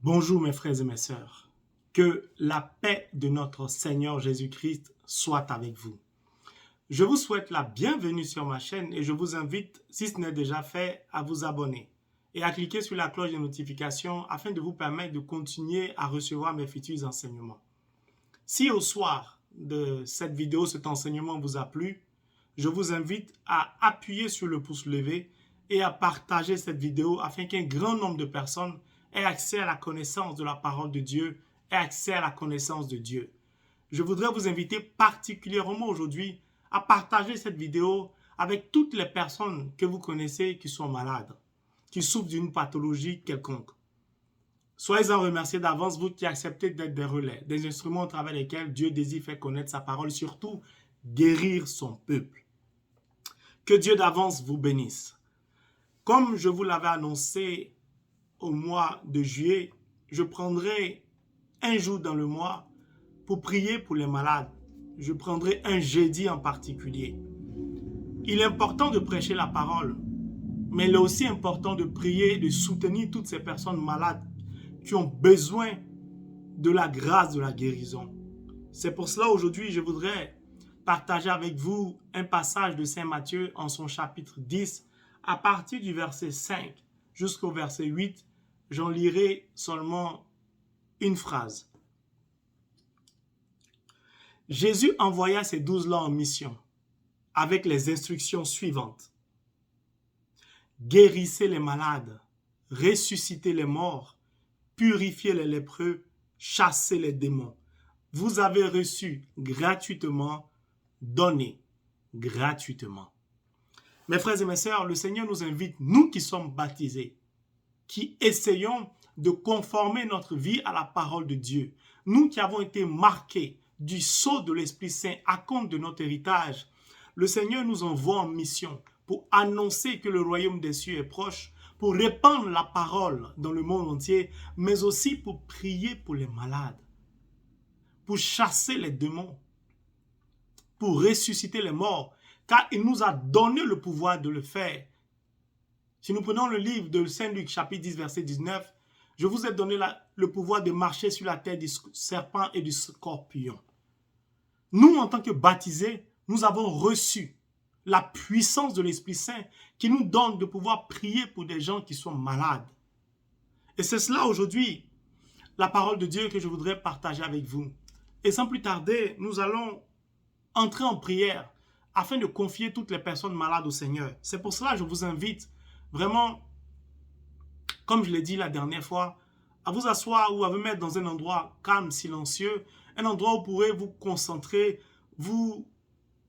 Bonjour mes frères et mes sœurs, que la paix de notre Seigneur Jésus-Christ soit avec vous. Je vous souhaite la bienvenue sur ma chaîne et je vous invite, si ce n'est déjà fait, à vous abonner et à cliquer sur la cloche de notification afin de vous permettre de continuer à recevoir mes futurs enseignements. Si au soir de cette vidéo, cet enseignement vous a plu, je vous invite à appuyer sur le pouce levé et à partager cette vidéo afin qu'un grand nombre de personnes aient accès à la connaissance de la parole de Dieu et accès à la connaissance de Dieu. Je voudrais vous inviter particulièrement aujourd'hui à partager cette vidéo avec toutes les personnes que vous connaissez qui sont malades, qui souffrent d'une pathologie quelconque. Soyez-en remerciés d'avance, vous qui acceptez d'être des relais, des instruments au travers lesquels Dieu désire faire connaître sa parole, surtout guérir son peuple. Que Dieu d'avance vous bénisse. Comme je vous l'avais annoncé au mois de juillet, je prendrai un jour dans le mois pour prier pour les malades. Je prendrai un jeudi en particulier. Il est important de prêcher la parole, mais il est aussi important de prier, de soutenir toutes ces personnes malades qui ont besoin de la grâce de la guérison. C'est pour cela aujourd'hui, je voudrais partager avec vous un passage de Saint Matthieu en son chapitre 10, à partir du verset 5 jusqu'au verset 8. J'en lirai seulement une phrase. Jésus envoya ses 12 en mission avec les instructions suivantes. Guérissez les malades, ressuscitez les morts, purifiez les lépreux, chassez les démons. Vous avez reçu gratuitement, donnez gratuitement. Mes frères et mes sœurs, le Seigneur nous invite, nous qui sommes baptisés, qui essayons de conformer notre vie à la parole de Dieu, nous qui avons été marqués du sceau de l'Esprit Saint à compte de notre héritage, le Seigneur nous envoie en mission pour annoncer que le royaume des cieux est proche, pour répandre la parole dans le monde entier, mais aussi pour prier pour les malades, pour chasser les démons, pour ressusciter les morts, car il nous a donné le pouvoir de le faire. Si nous prenons le livre de Saint Luc, chapitre 10, verset 19, je vous ai donné le pouvoir de marcher sur la tête du serpent et du scorpion. Nous, en tant que baptisés, nous avons reçu la puissance de l'Esprit Saint qui nous donne de pouvoir prier pour des gens qui sont malades. Et c'est cela aujourd'hui, la parole de Dieu que je voudrais partager avec vous. Et sans plus tarder, nous allons entrer en prière afin de confier toutes les personnes malades au Seigneur. C'est pour cela que je vous invite vraiment, comme je l'ai dit la dernière fois, à vous asseoir ou à vous mettre dans un endroit calme, silencieux, un endroit où vous pourrez vous concentrer, vous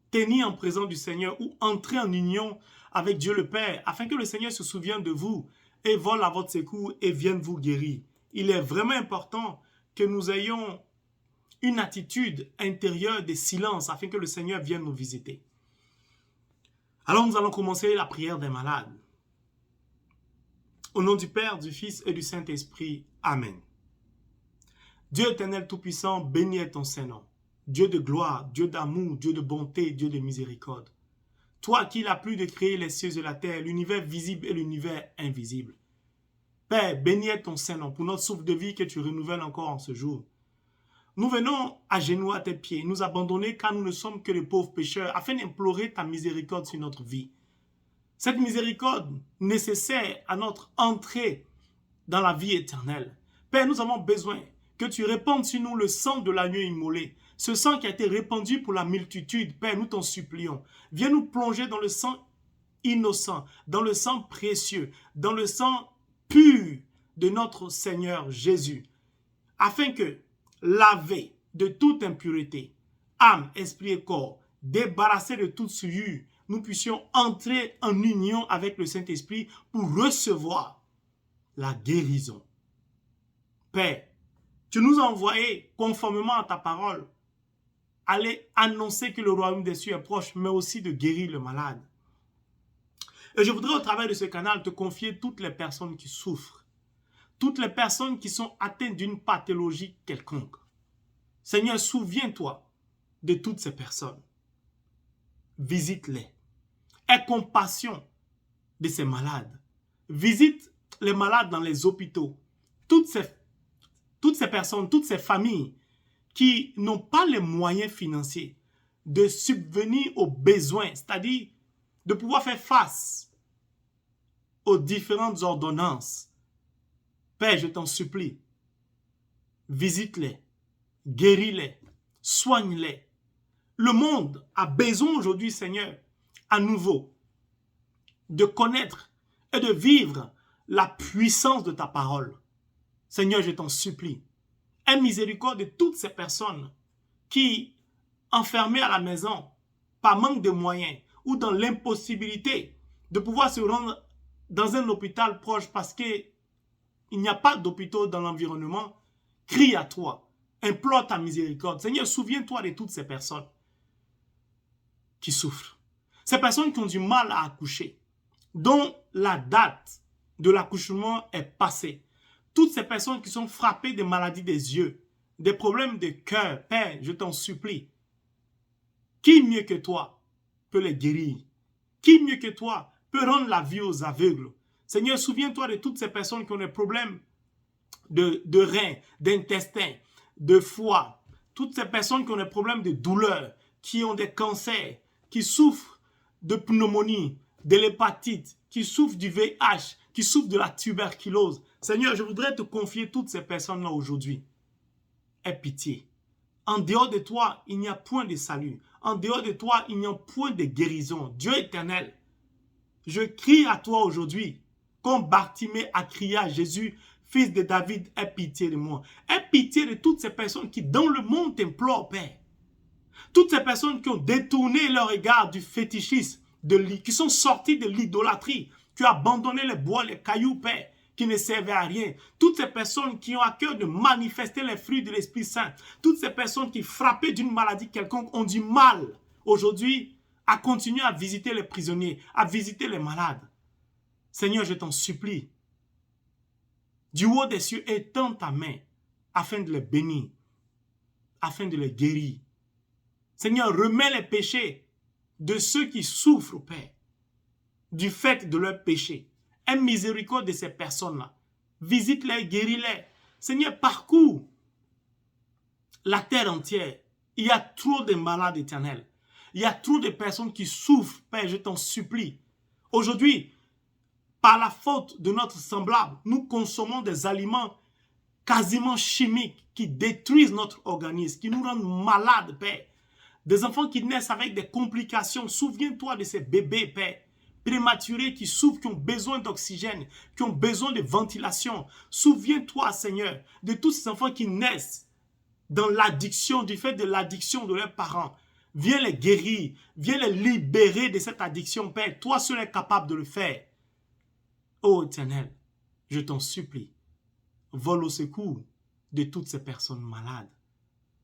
tenir en présence du Seigneur ou entrer en union avec Dieu le Père, afin que le Seigneur se souvienne de vous et vole à votre secours et vienne vous guérir. Il est vraiment important que nous ayons une attitude intérieure de silence afin que le Seigneur vienne nous visiter. Alors nous allons commencer la prière des malades. Au nom du Père, du Fils et du Saint-Esprit. Amen. Dieu éternel tout-puissant, béni est ton Saint-Nom. Dieu de gloire, Dieu d'amour, Dieu de bonté, Dieu de miséricorde. Toi à qui il a plu de créer les cieux et la terre, l'univers visible et l'univers invisible. Père, béni est ton Saint-Nom pour notre souffle de vie que tu renouvelles encore en ce jour. Nous venons à genoux à tes pieds, nous abandonner car nous ne sommes que de pauvres pécheurs, afin d'implorer ta miséricorde sur notre vie. Cette miséricorde nécessaire à notre entrée dans la vie éternelle. Père, nous avons besoin que tu répandes sur nous le sang de l'agneau immolé. Ce sang qui a été répandu pour la multitude. Père, nous t'en supplions. Viens nous plonger dans le sang innocent, dans le sang précieux, dans le sang pur de notre Seigneur Jésus. Afin que, lavé de toute impureté, âme, esprit et corps, débarrassés de toute souillure, nous puissions entrer en union avec le Saint-Esprit pour recevoir la guérison. Père, tu nous as envoyés conformément à ta parole, aller annoncer que le royaume des cieux est proche, mais aussi de guérir le malade. Et je voudrais au travers de ce canal te confier toutes les personnes qui souffrent, toutes les personnes qui sont atteintes d'une pathologie quelconque. Seigneur, souviens-toi de toutes ces personnes. Visite-les. Aie compassion de ces malades. Visite les malades dans les hôpitaux. Toutes ces toutes ces personnes, toutes ces familles qui n'ont pas les moyens financiers de subvenir aux besoins, c'est-à-dire de pouvoir faire face aux différentes ordonnances. Père, je t'en supplie, visite-les, guéris-les, soigne-les. Le monde a besoin aujourd'hui, Seigneur, à nouveau, de connaître et de vivre la puissance de ta parole. Seigneur, je t'en supplie, aie miséricorde de toutes ces personnes qui, enfermées à la maison, par manque de moyens ou dans l'impossibilité de pouvoir se rendre dans un hôpital proche parce qu'il n'y a pas d'hôpitaux dans l'environnement, crie à toi, implore ta miséricorde. Seigneur, souviens-toi de toutes ces personnes qui souffrent. Ces personnes qui ont du mal à accoucher, dont la date de l'accouchement est passée. Toutes ces personnes qui sont frappées de maladies des yeux, des problèmes de cœur, Père, je t'en supplie. Qui mieux que toi peut les guérir? Qui mieux que toi peut rendre la vie aux aveugles? Seigneur, souviens-toi de toutes ces personnes qui ont des problèmes de reins, d'intestin, de foie. Toutes ces personnes qui ont des problèmes de douleur, qui ont des cancers, qui souffrent de pneumonie, de l'hépatite, qui souffrent du VIH, qui souffrent de la tuberculose. Seigneur, je voudrais te confier toutes ces personnes-là aujourd'hui. Aie pitié. En dehors de toi, il n'y a point de salut. En dehors de toi, il n'y a point de guérison. Dieu éternel, je crie à toi aujourd'hui, comme Bartimée a crié à Jésus, fils de David, aie pitié de moi. Aie pitié de toutes ces personnes qui, dans le monde, t'implorent, Père. Toutes ces personnes qui ont détourné leur regard du fétichisme, qui sont sorties de l'idolâtrie, qui ont abandonné les bois, les cailloux, Père, qui ne servaient à rien. Toutes ces personnes qui ont à cœur de manifester les fruits de l'Esprit Saint. Toutes ces personnes qui, frappées d'une maladie quelconque, ont du mal aujourd'hui à continuer à visiter les prisonniers, à visiter les malades. Seigneur, je t'en supplie, du haut des cieux, étends ta main afin de les bénir, afin de les guérir. Seigneur, remets les péchés de ceux qui souffrent, Père, du fait de leurs péchés. Aie miséricorde de ces personnes-là. Visite-les, guéris-les. Seigneur, parcours la terre entière. Il y a trop de malades éternels. Il y a trop de personnes qui souffrent, Père, je t'en supplie. Aujourd'hui, par la faute de notre semblable, nous consommons des aliments quasiment chimiques qui détruisent notre organisme, qui nous rendent malades, Père. Des enfants qui naissent avec des complications. Souviens-toi de ces bébés, Père, prématurés qui souffrent, qui ont besoin d'oxygène, qui ont besoin de ventilation. Souviens-toi, Seigneur, de tous ces enfants qui naissent dans l'addiction, du fait de l'addiction de leurs parents. Viens les guérir, viens les libérer de cette addiction, Père. Toi seul es capable de le faire. Ô Éternel, je t'en supplie, vole au secours de toutes ces personnes malades.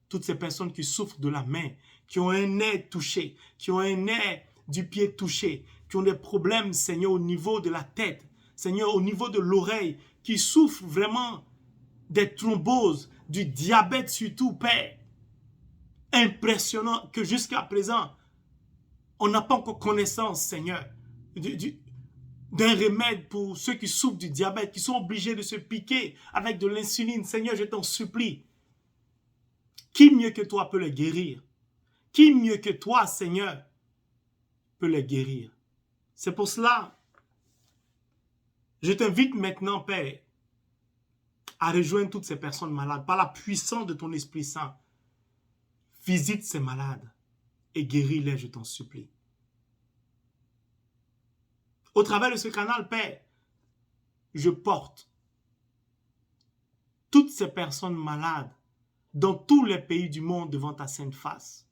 Toutes ces personnes qui souffrent de la main, qui ont un nez touché, qui ont un nez du pied touché, qui ont des problèmes, Seigneur, au niveau de la tête, Seigneur, au niveau de l'oreille, qui souffrent vraiment des thromboses, du diabète surtout, Père. Impressionnant que jusqu'à présent, on n'a pas encore connaissance, Seigneur, d'un remède pour ceux qui souffrent du diabète, qui sont obligés de se piquer avec de l'insuline. Seigneur, je t'en supplie. Qui mieux que toi peut les guérir? Qui mieux que toi, Seigneur, peut les guérir? C'est pour cela, je t'invite maintenant, Père, à rejoindre toutes ces personnes malades par la puissance de ton Esprit Saint. Visite ces malades et guéris-les, je t'en supplie. Au travers de ce canal, Père, je porte toutes ces personnes malades dans tous les pays du monde devant ta sainte face.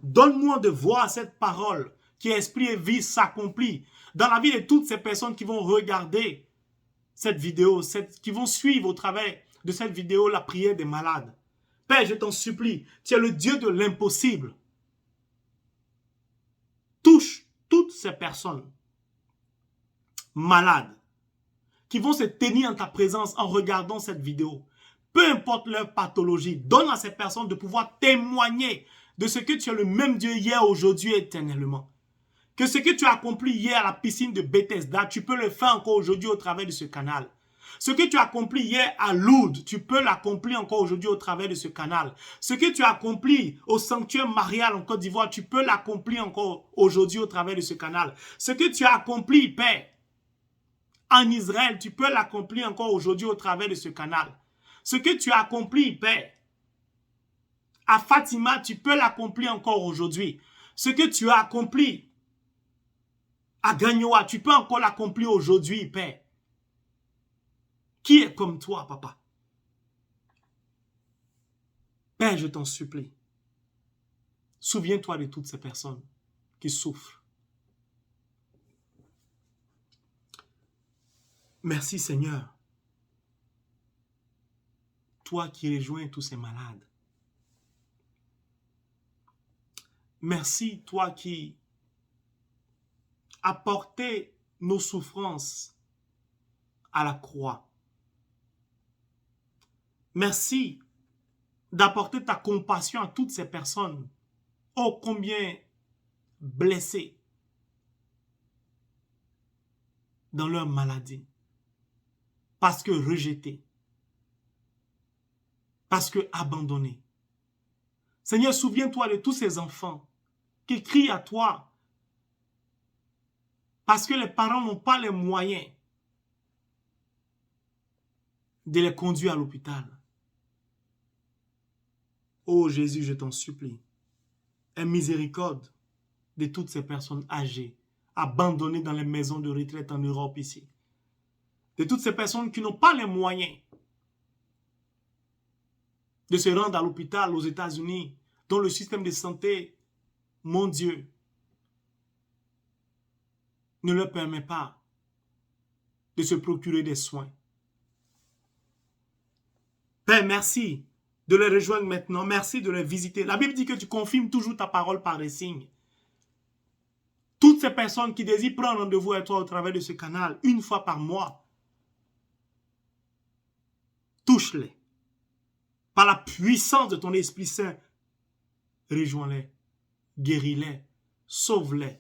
Donne-moi de voir cette parole qui est esprit et vie s'accomplit dans la vie de toutes ces personnes qui vont regarder cette vidéo, qui vont suivre au travers de cette vidéo la prière des malades. Père, je t'en supplie, tu es le Dieu de l'impossible. Touche toutes ces personnes malades qui vont se tenir en ta présence en regardant cette vidéo. Peu importe leur pathologie, donne à ces personnes de pouvoir témoigner de ce que tu es le même Dieu hier, aujourd'hui, éternellement. Que ce que tu as accompli hier à la piscine de Bethesda, tu peux le faire encore aujourd'hui au travers de ce canal. Ce que tu as accompli hier à Lourdes, tu peux l'accomplir encore aujourd'hui au travers de ce canal. Ce que tu as accompli au sanctuaire marial en Côte d'Ivoire, tu peux l'accomplir encore aujourd'hui au travers de ce canal. Ce que tu as accompli, Père, en Israël, tu peux l'accomplir encore aujourd'hui au travers de ce canal. Ce que tu as accompli, Père, à Fatima, tu peux l'accomplir encore aujourd'hui. Ce que tu as accompli à Gagnoa, tu peux encore l'accomplir aujourd'hui, Père. Qui est comme toi, papa? Père, je t'en supplie. Souviens-toi de toutes ces personnes qui souffrent. Merci, Seigneur. Toi qui rejoins tous ces malades. Merci, toi qui as porté nos souffrances à la croix. Merci d'apporter ta compassion à toutes ces personnes, ô combien blessées dans leur maladie, parce que rejetées, parce que abandonnées. Seigneur, souviens-toi de tous ces enfants qui crient à toi parce que les parents n'ont pas les moyens de les conduire à l'hôpital. Oh Jésus, je t'en supplie, aie miséricorde de toutes ces personnes âgées, abandonnées dans les maisons de retraite en Europe ici. De toutes ces personnes qui n'ont pas les moyens de se rendre à l'hôpital aux États-Unis, dont le système de santé, mon Dieu, ne leur permet pas de se procurer des soins. Père, merci de les rejoindre maintenant. Merci de les visiter. La Bible dit que tu confirmes toujours ta parole par des signes. Toutes ces personnes qui désirent prendre rendez-vous avec toi au travers de ce canal, une fois par mois, touche-les. Par la puissance de ton Esprit Saint, rejoins-les, guéris-les, sauve-les.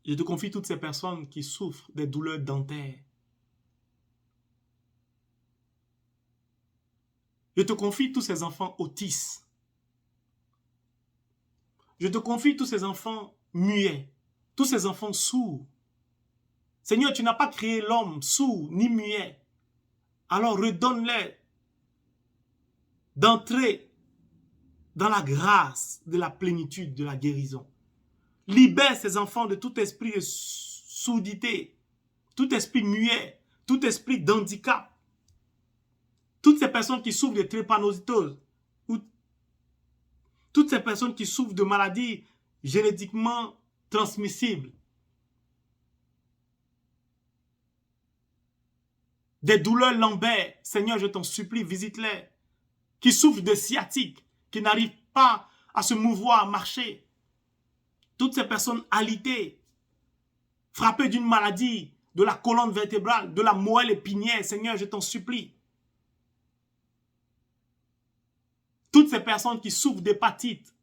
Je te confie toutes ces personnes qui souffrent des douleurs dentaires. Je te confie tous ces enfants autistes. Je te confie tous ces enfants muets, tous ces enfants sourds. Seigneur, tu n'as pas créé l'homme sourd ni muet. Alors redonne-les d'entrer dans la grâce de la plénitude de la guérison. Libère ces enfants de tout esprit de sourdité, tout esprit muet, tout esprit d'handicap. Toutes ces personnes qui souffrent de drépanocytose, ou toutes ces personnes qui souffrent de maladies génétiquement transmissibles, des douleurs lombaires, Seigneur, je t'en supplie, visite-les. Qui souffrent de sciatique, qui n'arrivent pas à se mouvoir, à marcher. Toutes ces personnes alitées, frappées d'une maladie de la colonne vertébrale, de la moelle épinière, Seigneur, je t'en supplie. Toutes ces personnes qui souffrent d'hépatite,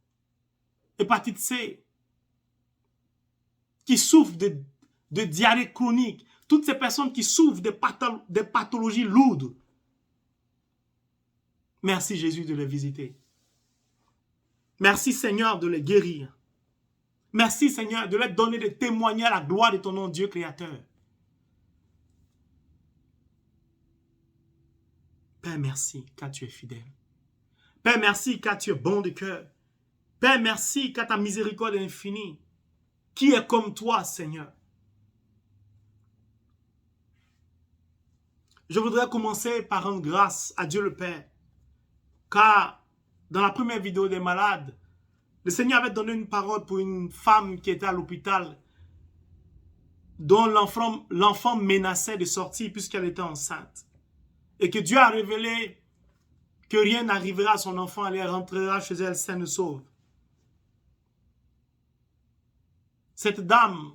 hépatite C, qui souffrent de diarrhée chronique, toutes ces personnes qui souffrent des pathologies lourdes. Merci Jésus de les visiter. Merci Seigneur de les guérir. Merci Seigneur de leur donner des témoignages à la gloire de ton nom Dieu créateur. Père, merci car tu es fidèle. Père, merci car tu es bon de cœur. Père, merci car ta miséricorde est infinie. Qui est comme toi, Seigneur? Je voudrais commencer par rendre grâce à Dieu le Père. Car dans la première vidéo des malades, le Seigneur avait donné une parole pour une femme qui était à l'hôpital, dont l'enfant menaçait de sortir puisqu'elle était enceinte. Et que Dieu a révélé que rien n'arrivera à son enfant, elle rentrera chez elle saine et sauve. Cette dame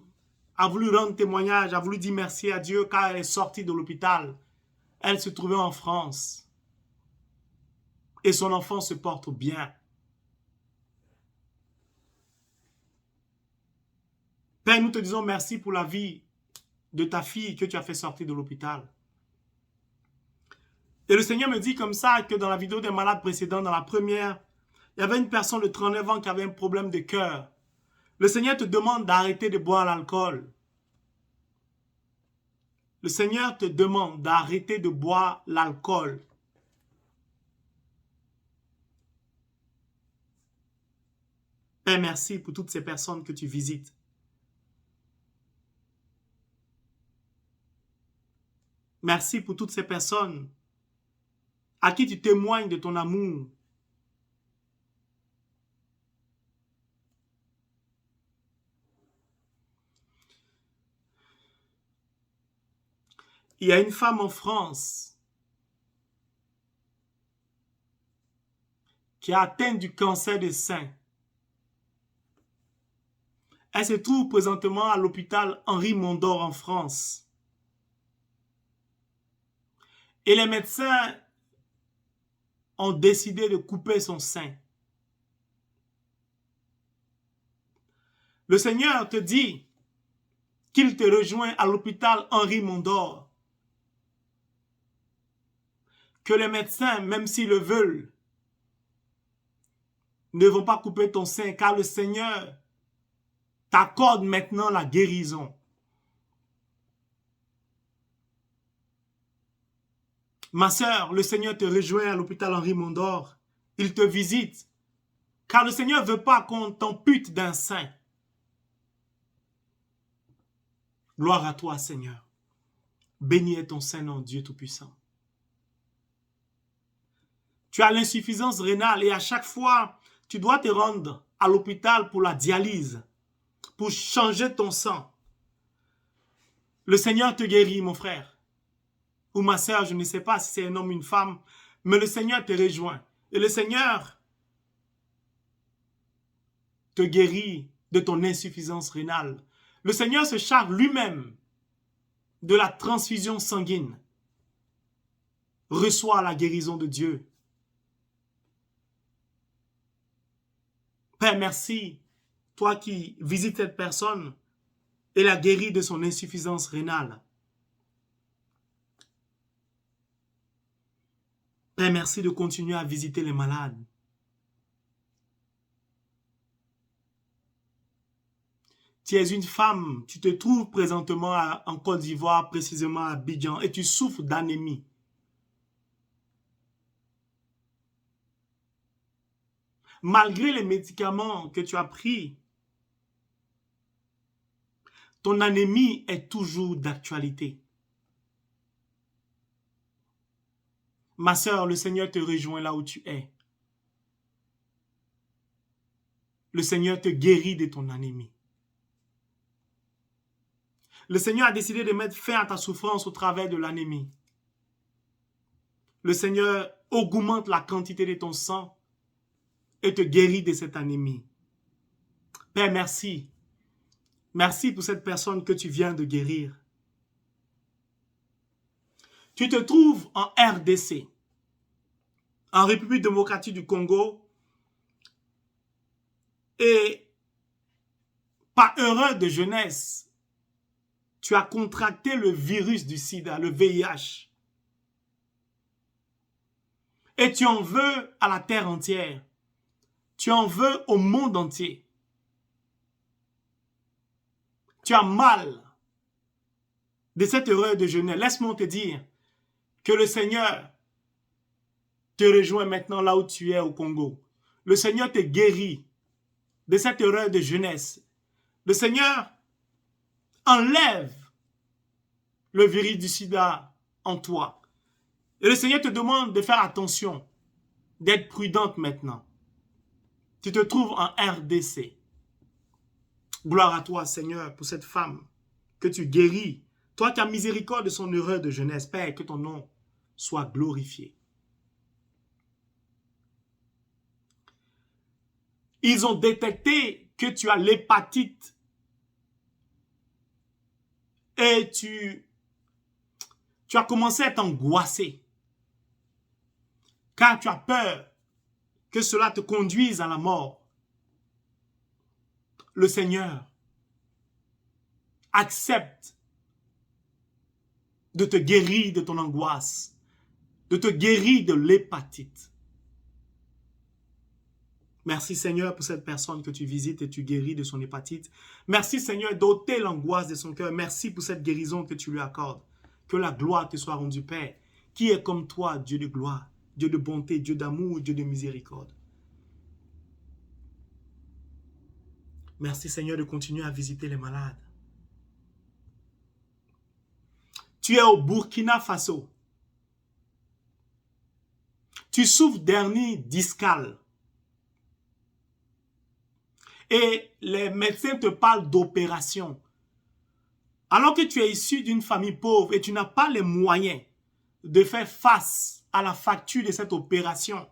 a voulu rendre témoignage, a voulu dire merci à Dieu car elle est sortie de l'hôpital. Elle se trouvait en France. Et son enfant se porte bien. Père, nous te disons merci pour la vie de ta fille que tu as fait sortir de l'hôpital. Et le Seigneur me dit comme ça que dans la vidéo des malades précédents, dans la première, il y avait une personne de 39 ans qui avait un problème de cœur. Le Seigneur te demande d'arrêter de boire l'alcool. Le Seigneur te demande d'arrêter de boire l'alcool. Père, merci pour toutes ces personnes que tu visites. Merci pour toutes ces personnes à qui tu témoignes de ton amour. Il y a une femme en France qui a atteint du cancer des seins. Elle se trouve présentement à l'hôpital Henri Mondor en France. Et les médecins ont décidé de couper son sein. Le Seigneur te dit qu'il te rejoint à l'hôpital Henri Mondor. Que les médecins, même s'ils le veulent, ne vont pas couper ton sein, car le Seigneur t'accorde maintenant la guérison. Ma sœur, le Seigneur te rejoint à l'hôpital Henri Mondor. Il te visite, car le Seigneur ne veut pas qu'on t'ampute d'un sein. Gloire à toi, Seigneur. Béni est ton Saint-Nom, Dieu Tout-Puissant. Tu as l'insuffisance rénale et à chaque fois, tu dois te rendre à l'hôpital pour la dialyse, pour changer ton sang. Le Seigneur te guérit, mon frère. Ou ma sœur, je ne sais pas si c'est un homme ou une femme, mais le Seigneur te rejoint. Et le Seigneur te guérit de ton insuffisance rénale. Le Seigneur se charge lui-même de la transfusion sanguine. Reçois la guérison de Dieu. Père, merci, toi qui visites cette personne et la guéris de son insuffisance rénale. Père, merci de continuer à visiter les malades. Tu es une femme, tu te trouves présentement en Côte d'Ivoire, précisément à Abidjan, et tu souffres d'anémie. Malgré les médicaments que tu as pris, ton anémie est toujours d'actualité. Ma sœur, le Seigneur te rejoint là où tu es. Le Seigneur te guérit de ton anémie. Le Seigneur a décidé de mettre fin à ta souffrance au travers de l'anémie. Le Seigneur augmente la quantité de ton sang et te guérit de cette anémie. Père, merci. Merci pour cette personne que tu viens de guérir. Tu te trouves en RDC, en République démocratique du Congo, et par erreur de jeunesse, tu as contracté le virus du sida, le VIH. Et tu en veux à la terre entière. Tu en veux au monde entier. Tu as mal de cette erreur de jeunesse. Laisse-moi te dire que le Seigneur te rejoint maintenant là où tu es au Congo. Le Seigneur te guérit de cette erreur de jeunesse. Le Seigneur enlève le virus du sida en toi. Et le Seigneur te demande de faire attention, d'être prudente maintenant. Tu te trouves en RDC. Gloire à toi, Seigneur, pour cette femme que tu guéris. Toi qui as miséricorde de son erreur de jeunesse. Père, que ton nom soit glorifié. Ils ont détecté que tu as l'hépatite et tu as commencé à t'angoisser car tu as peur que cela te conduise à la mort. Le Seigneur accepte de te guérir de ton angoisse, de te guérir de l'hépatite. Merci Seigneur pour cette personne que tu visites et tu guéris de son hépatite. Merci Seigneur d'ôter l'angoisse de son cœur. Merci pour cette guérison que tu lui accordes. Que la gloire te soit rendue, Père. Qui est comme toi, Dieu de gloire, Dieu de bonté, Dieu d'amour, Dieu de miséricorde. Merci Seigneur de continuer à visiter les malades. Tu es au Burkina Faso. Tu souffres d'hernie discale. Et les médecins te parlent d'opération. Alors que tu es issu d'une famille pauvre et tu n'as pas les moyens de faire face à la facture de cette opération.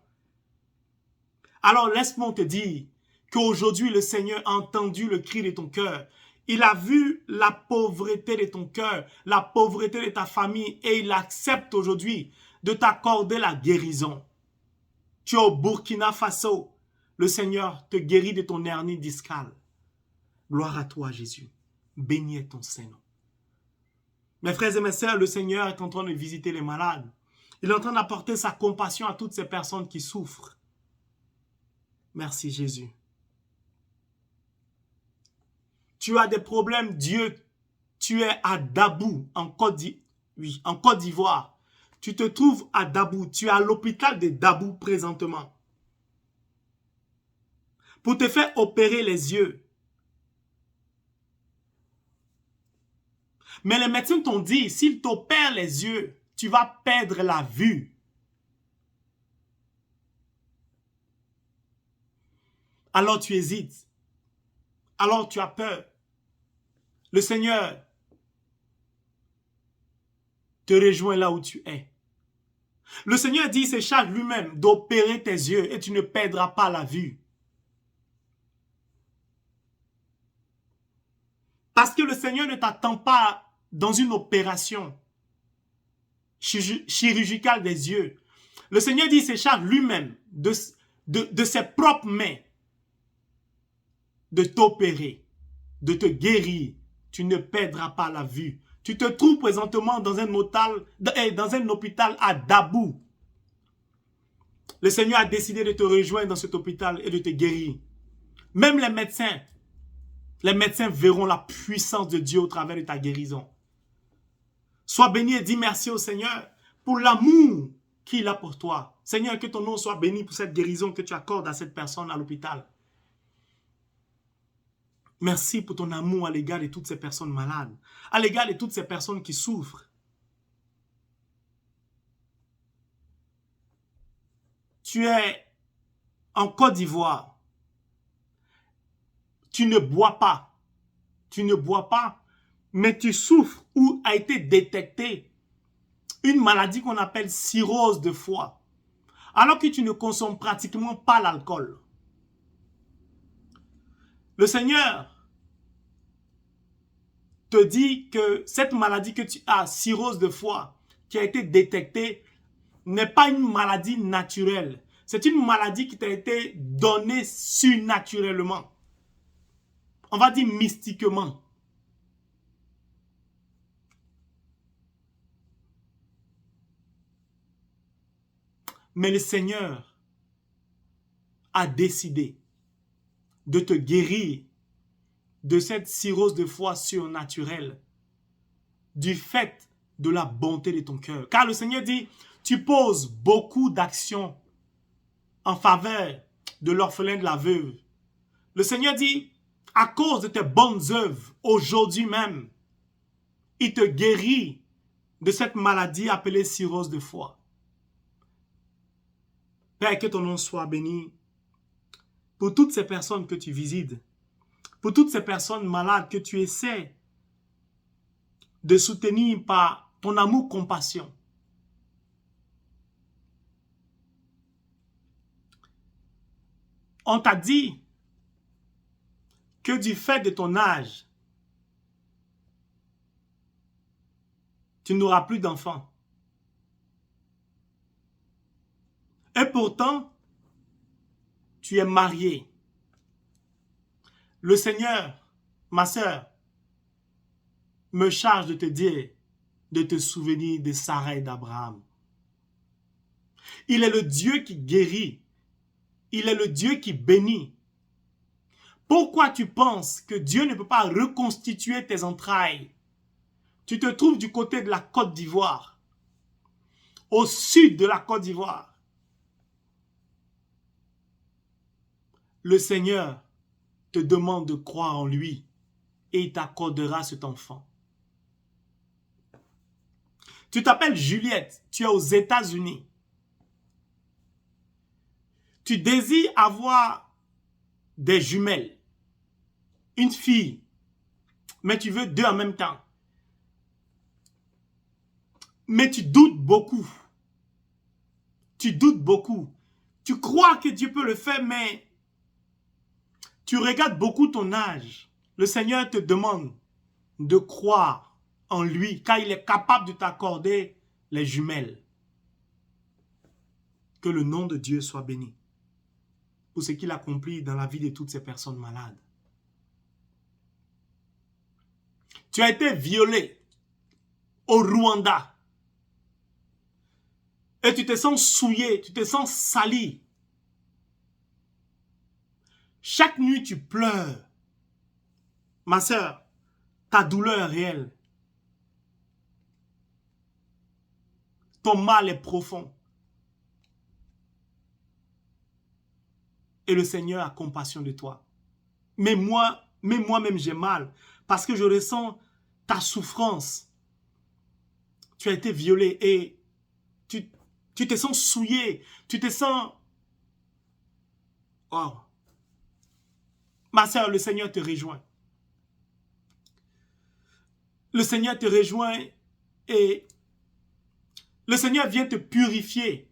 Alors laisse-moi te dire qu'aujourd'hui le Seigneur a entendu le cri de ton cœur. Il a vu la pauvreté de ton cœur, la pauvreté de ta famille et il accepte aujourd'hui de t'accorder la guérison. Tu es au Burkina Faso. Le Seigneur te guérit de ton hernie discale. Gloire à toi, Jésus. Béni est ton Saint-Nom. Mes frères et mes sœurs, le Seigneur est en train de visiter les malades. Il est en train d'apporter sa compassion à toutes ces personnes qui souffrent. Merci, Jésus. Tu as des problèmes, Dieu. Tu es à Dabou, en Côte d'Ivoire. Tu te trouves à Dabou. Tu es à l'hôpital de Dabou présentement. Pour te faire opérer les yeux. Mais les médecins t'ont dit, s'ils t'opèrent les yeux, tu vas perdre la vue. Alors tu hésites. Alors tu as peur. Le Seigneur te rejoint là où tu es. Le Seigneur dit, c'est charge lui-même d'opérer tes yeux et tu ne perdras pas la vue. Parce que le Seigneur ne t'attend pas dans une opération chirurgicale des yeux. Le Seigneur dit, c'est charge lui-même de ses propres mains de t'opérer, de te guérir. Tu ne perdras pas la vue. Tu te trouves présentement dans un hôpital à Dabou. Le Seigneur a décidé de te rejoindre dans cet hôpital et de te guérir. Même les médecins verront la puissance de Dieu au travers de ta guérison. Sois béni et dis merci au Seigneur pour l'amour qu'il a pour toi. Seigneur, que ton nom soit béni pour cette guérison que tu accordes à cette personne à l'hôpital. Merci pour ton amour à l'égard de toutes ces personnes malades, à l'égard de toutes ces personnes qui souffrent. Tu es en Côte d'Ivoire. Tu ne bois pas. Mais tu souffres ou a été détectée une maladie qu'on appelle cirrhose de foie, alors que tu ne consommes pratiquement pas l'alcool. Le Seigneur te dit que cette maladie que tu as, cirrhose de foie, qui a été détectée, n'est pas une maladie naturelle. C'est une maladie qui t'a été donnée surnaturellement. On va dire mystiquement. Mais le Seigneur a décidé de te guérir de cette cirrhose de foie surnaturelle du fait de la bonté de ton cœur. Car le Seigneur dit, tu poses beaucoup d'actions en faveur de l'orphelin, de la veuve. Le Seigneur dit, à cause de tes bonnes œuvres, aujourd'hui même, il te guérit de cette maladie appelée cirrhose de foie. Père, que ton nom soit béni pour toutes ces personnes que tu visites, pour toutes ces personnes malades que tu essaies de soutenir par ton amour, compassion. On t'a dit que du fait de ton âge, tu n'auras plus d'enfants. Et pourtant, tu es marié. Le Seigneur, ma sœur, me charge de te dire, de te souvenir de Sarah et d'Abraham. Il est le Dieu qui guérit. Il est le Dieu qui bénit. Pourquoi tu penses que Dieu ne peut pas reconstituer tes entrailles? Tu te trouves du côté de la Côte d'Ivoire, au sud de la Côte d'Ivoire. Le Seigneur te demande de croire en lui et il t'accordera cet enfant. Tu t'appelles Juliette, tu es aux États-Unis. Tu désires avoir des jumelles, une fille, mais tu veux deux en même temps. Mais tu doutes beaucoup. Tu doutes beaucoup. Tu crois que Dieu peut le faire, mais tu regardes beaucoup ton âge. Le Seigneur te demande de croire en lui, car il est capable de t'accorder les jumelles. Que le nom de Dieu soit béni pour ce qu'il accomplit dans la vie de toutes ces personnes malades. Tu as été violé au Rwanda. Et tu te sens souillé, tu te sens sali. Chaque nuit, tu pleures. Ma sœur, ta douleur est réelle. Ton mal est profond. Et le Seigneur a compassion de toi. Mais moi-même, j'ai mal. Parce que je ressens ta souffrance. Tu as été violé et tu te sens souillé. Tu te sens... Oh. Ma sœur, le Seigneur te rejoint. Le Seigneur te rejoint et le Seigneur vient te purifier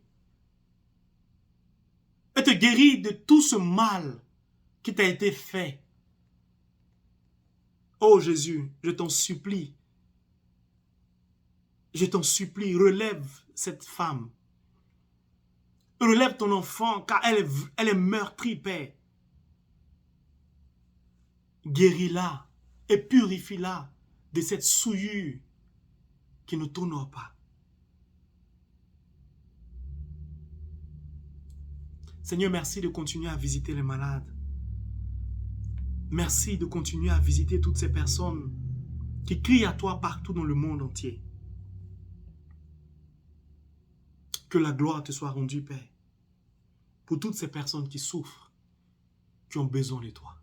et te guérir de tout ce mal qui t'a été fait. Oh Jésus, je t'en supplie, relève cette femme. Relève ton enfant, car elle est meurtrie, Père. Guéris-la et purifie-la de cette souillure qui ne t'honore pas. Seigneur, merci de continuer à visiter les malades. Merci de continuer à visiter toutes ces personnes qui crient à toi partout dans le monde entier. Que la gloire te soit rendue, Père, pour toutes ces personnes qui souffrent, qui ont besoin de toi.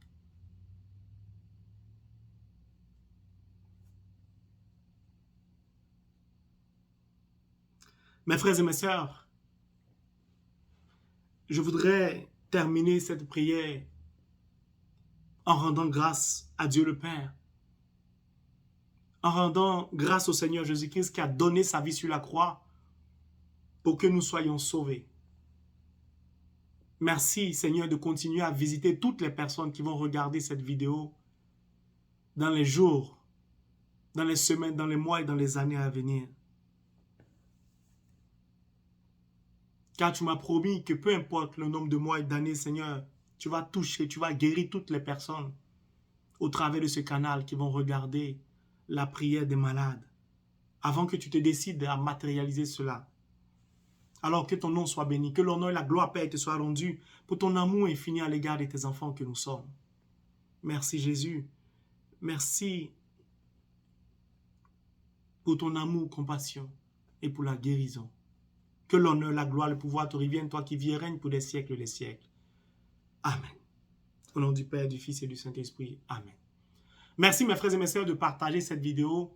Mes frères et mes sœurs, je voudrais terminer cette prière en rendant grâce à Dieu le Père, en rendant grâce au Seigneur Jésus-Christ qui a donné sa vie sur la croix pour que nous soyons sauvés. Merci Seigneur de continuer à visiter toutes les personnes qui vont regarder cette vidéo dans les jours, dans les semaines, dans les mois et dans les années à venir. Car tu m'as promis que peu importe le nombre de mois et d'années, Seigneur, tu vas toucher, tu vas guérir toutes les personnes au travers de ce canal qui vont regarder la prière des malades avant que tu te décides à matérialiser cela. Alors que ton nom soit béni, que l'honneur et la gloire, Père, te soient rendus pour ton amour infini à l'égard de tes enfants que nous sommes. Merci Jésus. Merci pour ton amour, compassion et pour la guérison. Que l'honneur, la gloire, le pouvoir te reviennent, toi qui vis et règnes pour des siècles et des siècles. Amen. Au nom du Père, du Fils et du Saint-Esprit. Amen. Merci mes frères et mes sœurs de partager cette vidéo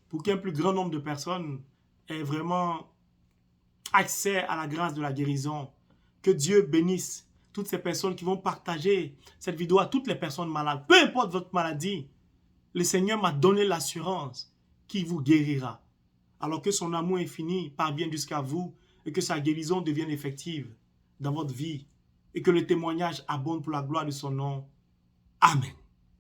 pour qu'un plus grand nombre de personnes aient vraiment accès à la grâce de la guérison. Que Dieu bénisse toutes ces personnes qui vont partager cette vidéo à toutes les personnes malades. Peu importe votre maladie, le Seigneur m'a donné l'assurance qu'il vous guérira. Alors que son amour infini parvienne jusqu'à vous et que sa guérison devienne effective dans votre vie et que le témoignage abonde pour la gloire de son nom. Amen.